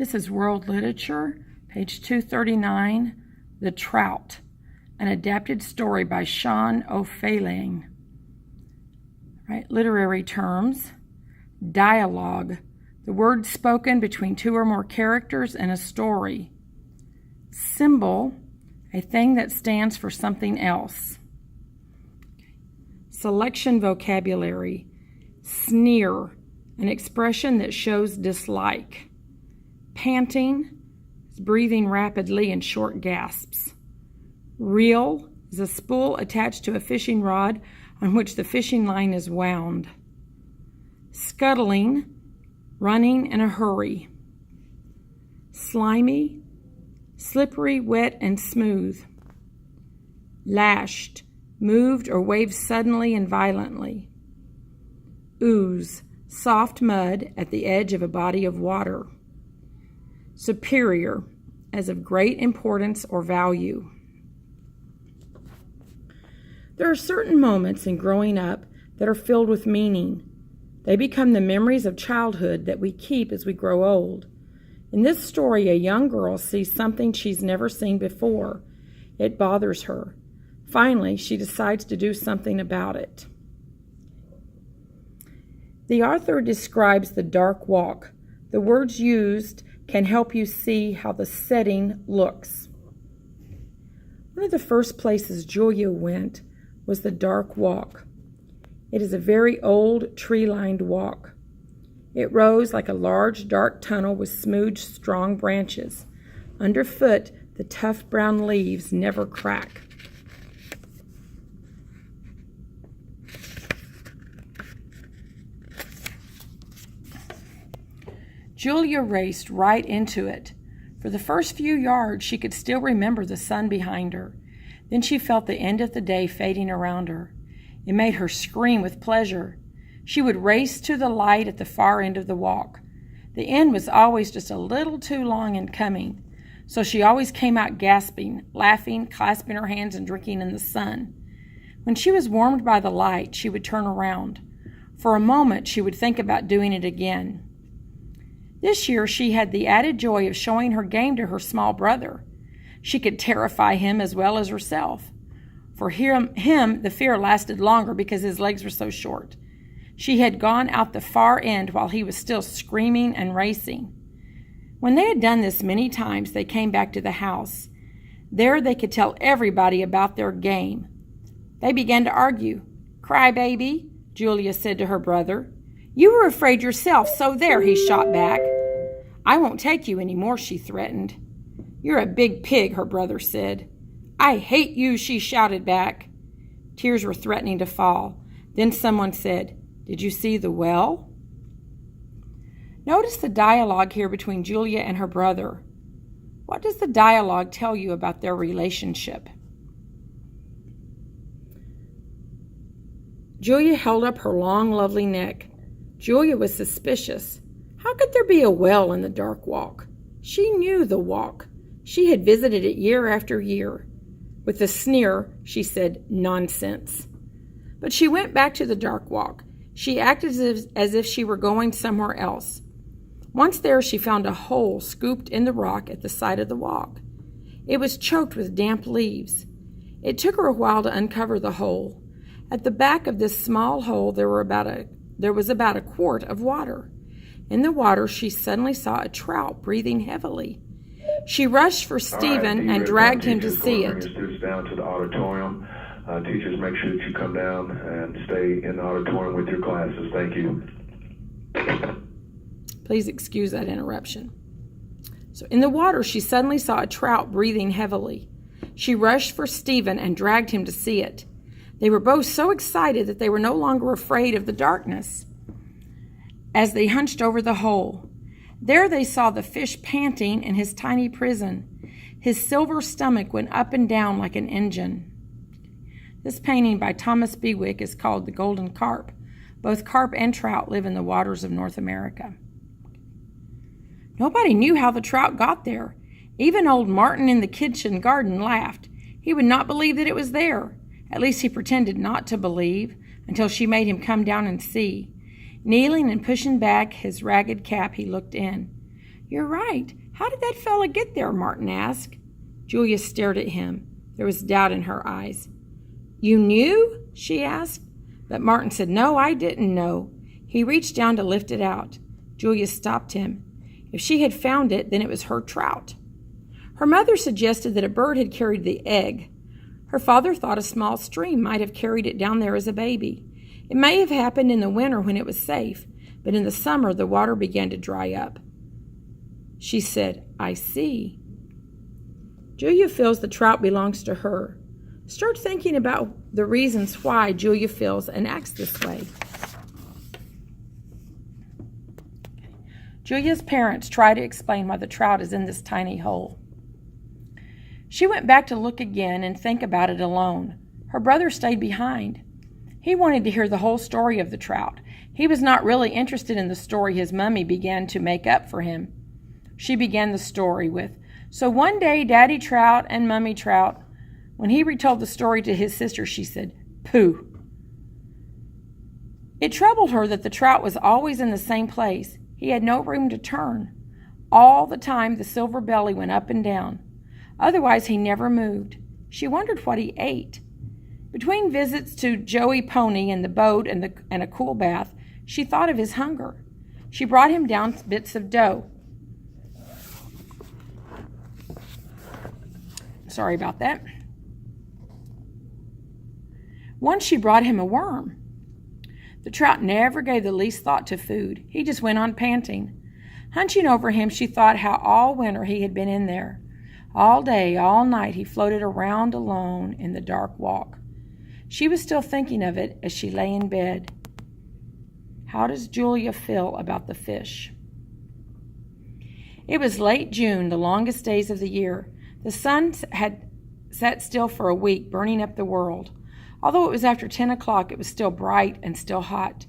This is World Literature, page 239, The Trout, an adapted story by Sean O'Faolain. Right, literary terms: dialogue, the words spoken between two or more characters in a story. Symbol, a thing that stands for something else. Selection vocabulary: sneer, an expression that shows dislike. Panting is breathing rapidly in short gasps. Reel is a spool attached to a fishing rod on which the fishing line is wound. Scuttling, running in a hurry. Slimy, slippery, wet, and smooth. Lashed, moved or waved suddenly and violently. Ooze, soft mud at the edge of a body of water. Superior, as of great importance or value. There are certain moments in growing up that are filled with meaning. They become the memories of childhood that we keep as we grow old. In this story, a young girl sees something she's never seen before. It bothers her. Finally, she decides to do something about it. The author describes the dark walk. The words used can help you see how the setting looks. One of the first places Julia went was the dark walk. It is a very old, tree-lined walk. It rose like a large, dark tunnel with smooth, strong branches. Underfoot, the tough brown leaves never crack. Julia raced right into it. For the first few yards, she could still remember the sun behind her. Then she felt the end of the day fading around her. It made her scream with pleasure. She would race to the light at the far end of the walk. The end was always just a little too long in coming, so she always came out gasping, laughing, clasping her hands and drinking in the sun. When she was warmed by the light, she would turn around. For a moment, she would think about doing it again. This year, she had the added joy of showing her game to her small brother. She could terrify him as well as herself. For him, the fear lasted longer because his legs were so short. She had gone out the far end while he was still screaming and racing. When they had done this many times, they came back to the house. There they could tell everybody about their game. They began to argue. "Cry, baby," Julia said to her brother. "You were afraid yourself, so there," he shot back. "I won't take you anymore," she threatened. "You're a big pig," her brother said. "I hate you," she shouted back. Tears were threatening to fall. Then someone said, "Did you see the well?" Notice the dialogue here between Julia and her brother. What does the dialogue tell you about their relationship? Julia held up her long, lovely neck. Julia was suspicious. How could there be a well in the dark walk? She knew the walk. She had visited it year after year. With a sneer, she said, "Nonsense." But she went back to the dark walk. She acted as if she were going somewhere else. Once there, she found a hole scooped in the rock at the side of the walk. It was choked with damp leaves. It took her a while to uncover the hole. At the back of this small hole, there was about a quart of water. In the water, she suddenly saw a trout breathing heavily. She rushed for Stephen and dragged him to see it. Students down to the auditorium. Teachers, make sure that you come down and stay in the auditorium with your classes. Thank you. Please excuse that interruption. So in the water, she suddenly saw a trout breathing heavily. She rushed for Stephen and dragged him to see it. They were both so excited that they were no longer afraid of the darkness. As they hunched over the hole, there they saw the fish panting in his tiny prison. His silver stomach went up and down like an engine. This painting by Thomas Bewick is called The Golden Carp. Both carp and trout live in the waters of North America. Nobody knew how the trout got there. Even old Martin in the kitchen garden laughed. He would not believe that it was there. At least he pretended not to believe, until she made him come down and see. Kneeling and pushing back his ragged cap, he looked in. "You're right. How did that fella get there?" Martin asked. Julia stared at him. There was doubt in her eyes. "You knew?" she asked. But Martin said, "No, I didn't know." He reached down to lift it out. Julia stopped him. If she had found it, then it was her trout. Her mother suggested that a bird had carried the egg. Her father thought a small stream might have carried it down there as a baby. It may have happened in the winter when it was safe, but in the summer the water began to dry up. She said, "I see." Julia feels the trout belongs to her. Start thinking about the reasons why Julia feels and acts this way. Julia's parents try to explain why the trout is in this tiny hole. She went back to look again and think about it alone. Her brother stayed behind. He wanted to hear the whole story of the trout. He was not really interested in the story his mummy began to make up for him. She began the story with, "So one day Daddy Trout and Mummy Trout." When he retold the story to his sister, she said, "Pooh." It troubled her that the trout was always in the same place. He had no room to turn. All the time the silver belly went up and down. Otherwise he never moved. She wondered what he ate. Between visits to Joey Pony and the boat and a cool bath, she thought of his hunger. She brought him down bits of dough. Sorry about that. Once she brought him a worm. The trout never gave the least thought to food. He just went on panting. Hunching over him, she thought how all winter he had been in there. All day, all night, he floated around alone in the dark walk. She was still thinking of it as she lay in bed. How does Julia feel about the fish? It was late June, the longest days of the year. The sun had sat still for a week, burning up the world. Although it was after 10 o'clock, it was still bright and still hot.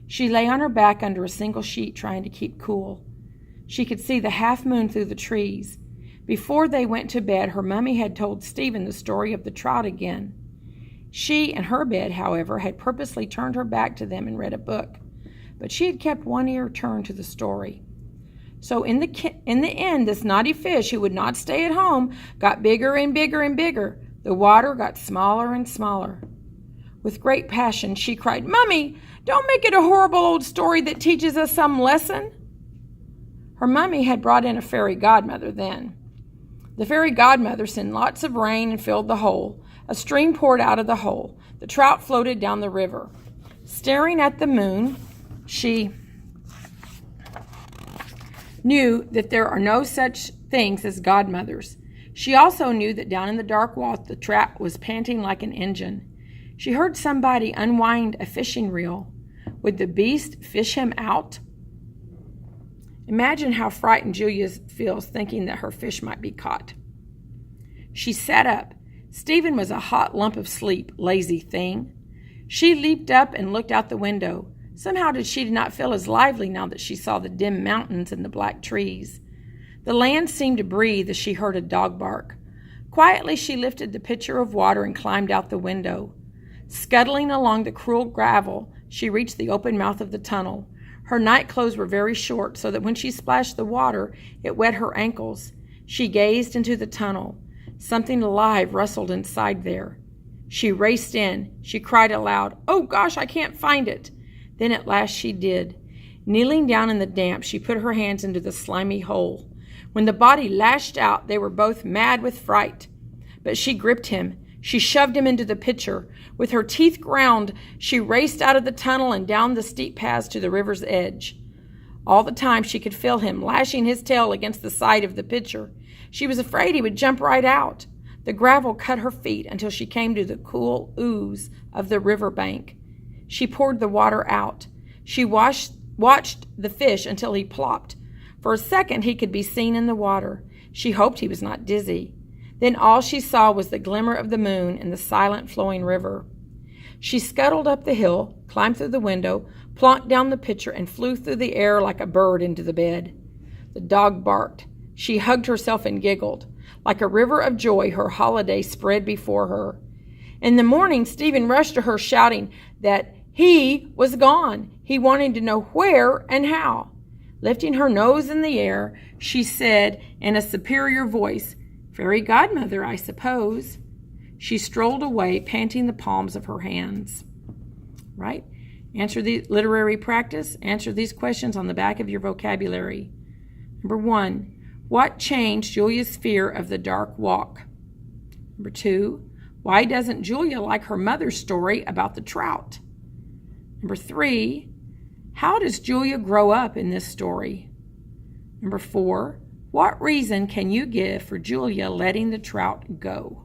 She lay on her back under a single sheet, trying to keep cool. She could see the half moon through the trees. Before they went to bed, her mummy had told Stephen the story of the trout again. She, in her bed, however, had purposely turned her back to them and read a book. But she had kept one ear turned to the story. So in the end, this naughty fish who would not stay at home got bigger and bigger and bigger. The water got smaller and smaller. With great passion, she cried, "Mummy, don't make it a horrible old story that teaches us some lesson." Her mummy had brought in a fairy godmother then. The fairy godmother sent lots of rain and filled the hole. A stream poured out of the hole. The trout floated down the river. Staring at the moon, she knew that there are no such things as godmothers. She also knew that down in the dark walk the trout was panting like an engine. She heard somebody unwind a fishing reel. Would the beast fish him out? Imagine how frightened Julia feels thinking that her fish might be caught. She sat up. Stephen was a hot lump of sleep, lazy thing. She leaped up and looked out the window. Somehow she did not feel as lively now that she saw the dim mountains and the black trees. The land seemed to breathe as she heard a dog bark. Quietly she lifted the pitcher of water and climbed out the window. Scuttling along the cruel gravel, she reached the open mouth of the tunnel. Her night clothes were very short, so that when she splashed the water, it wet her ankles. She gazed into the tunnel. Something alive rustled inside there. She raced in. She cried aloud, "Oh gosh, I can't find it." Then at last she did. Kneeling down in the damp, she put her hands into the slimy hole. When the body lashed out, they were both mad with fright. But she gripped him. She shoved him into the pitcher. With her teeth ground, she raced out of the tunnel and down the steep paths to the river's edge. All the time she could feel him lashing his tail against the side of the pitcher. She was afraid he would jump right out. The gravel cut her feet until she came to the cool ooze of the river bank. She poured the water out. She watched the fish until he plopped. For a second he could be seen in the water. She hoped he was not dizzy. Then all she saw was the glimmer of the moon and the silent flowing river. She scuttled up the hill, climbed through the window, plonked down the pitcher, and flew through the air like a bird into the bed. The dog barked. She hugged herself and giggled. Like a river of joy, her holiday spread before her. In the morning, Stephen rushed to her, shouting that he was gone. He wanted to know where and how. Lifting her nose in the air, she said in a superior voice, "Fairy godmother, I suppose." She strolled away, panting the palms of her hands. Right? Answer the literary practice. Answer these questions on the back of your vocabulary. Number 1, what changed Julia's fear of the dark walk? Number 2, why doesn't Julia like her mother's story about the trout? Number 3, how does Julia grow up in this story? Number 4, what reason can you give for Julia letting the trout go?